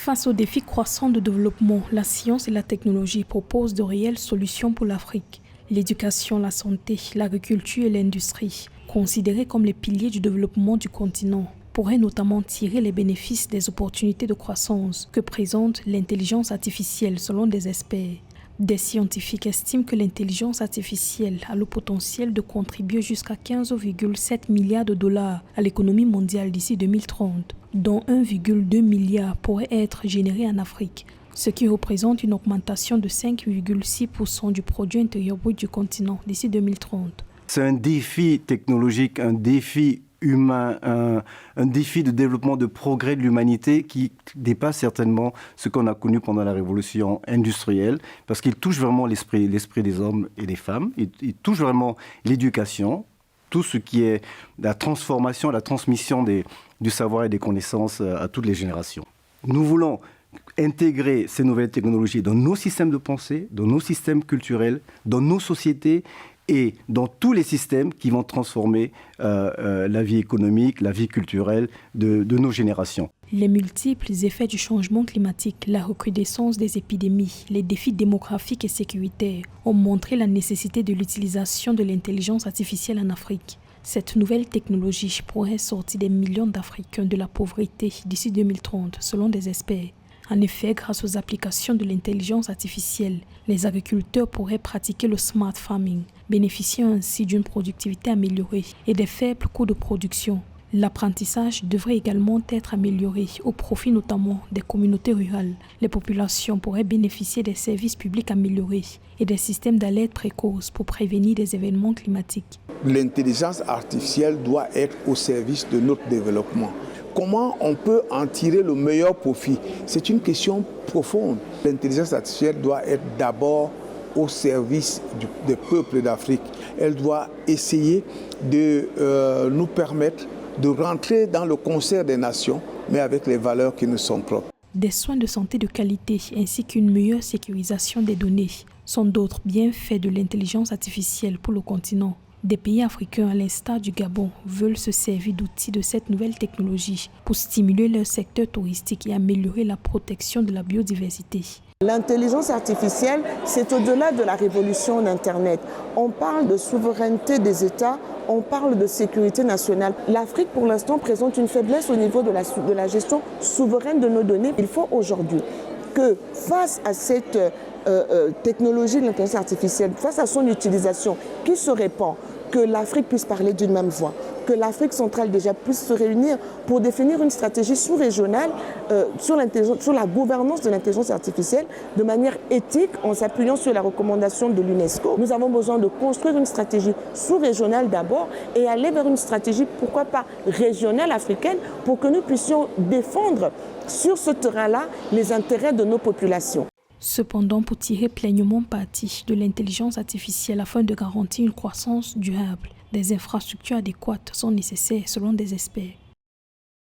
Face aux défis croissants de développement, la science et la technologie proposent de réelles solutions pour l'Afrique. L'éducation, la santé, l'agriculture et l'industrie, considérées comme les piliers du développement du continent, pourraient notamment tirer les bénéfices des opportunités de croissance que présente l'intelligence artificielle selon des experts. Des scientifiques estiment que l'intelligence artificielle a le potentiel de contribuer jusqu'à 15,7 milliards de dollars à l'économie mondiale d'ici 2030, dont 1,2 milliard pourrait être généré en Afrique, ce qui représente une augmentation de 5,6% du produit intérieur brut du continent d'ici 2030. C'est un défi technologique, un défi humain, un défi de développement, de progrès de l'humanité qui dépasse certainement ce qu'on a connu pendant la révolution industrielle, parce qu'il touche vraiment l'esprit des hommes et des femmes, il touche vraiment l'éducation, tout ce qui est la transformation, la transmission du savoir et des connaissances à toutes les générations. Nous voulons intégrer ces nouvelles technologies dans nos systèmes de pensée, dans nos systèmes culturels, dans nos sociétés, et dans tous les systèmes qui vont transformer la vie économique, la vie culturelle de nos générations. Les multiples effets du changement climatique, la recrudescence des épidémies, les défis démographiques et sécuritaires ont montré la nécessité de l'utilisation de l'intelligence artificielle en Afrique. Cette nouvelle technologie pourrait sortir des millions d'Africains de la pauvreté d'ici 2030, selon des experts. En effet, grâce aux applications de l'intelligence artificielle, les agriculteurs pourraient pratiquer le smart farming, bénéficiant ainsi d'une productivité améliorée et des faibles coûts de production. L'apprentissage devrait également être amélioré au profit notamment des communautés rurales. Les populations pourraient bénéficier des services publics améliorés et des systèmes d'alerte précoce pour prévenir des événements climatiques. L'intelligence artificielle doit être au service de notre développement. Comment on peut en tirer le meilleur profit? C'est une question profonde. L'intelligence artificielle doit être d'abord au service des peuples d'Afrique. Elle doit essayer de nous permettre de rentrer dans le concert des nations, mais avec les valeurs qui nous sont propres. Des soins de santé de qualité ainsi qu'une meilleure sécurisation des données sont d'autres bienfaits de l'intelligence artificielle pour le continent. Des pays africains, à l'instar du Gabon, veulent se servir d'outils de cette nouvelle technologie pour stimuler leur secteur touristique et améliorer la protection de la biodiversité. L'intelligence artificielle, c'est au-delà de la révolution d'Internet. On parle de souveraineté des États, on parle de sécurité nationale. L'Afrique, pour l'instant, présente une faiblesse au niveau de la gestion souveraine de nos données. Il faut aujourd'hui que face à cette technologie de l'intelligence artificielle, face à son utilisation qui se répand, que l'Afrique puisse parler d'une même voix, que l'Afrique centrale déjà puisse se réunir pour définir une stratégie sous-régionale sur la gouvernance de l'intelligence artificielle de manière éthique en s'appuyant sur la recommandation de l'UNESCO. Nous avons besoin de construire une stratégie sous-régionale d'abord et aller vers une stratégie, pourquoi pas régionale africaine, pour que nous puissions défendre sur ce terrain-là les intérêts de nos populations. Cependant, pour tirer pleinement parti de l'intelligence artificielle afin de garantir une croissance durable, des infrastructures adéquates sont nécessaires selon des experts.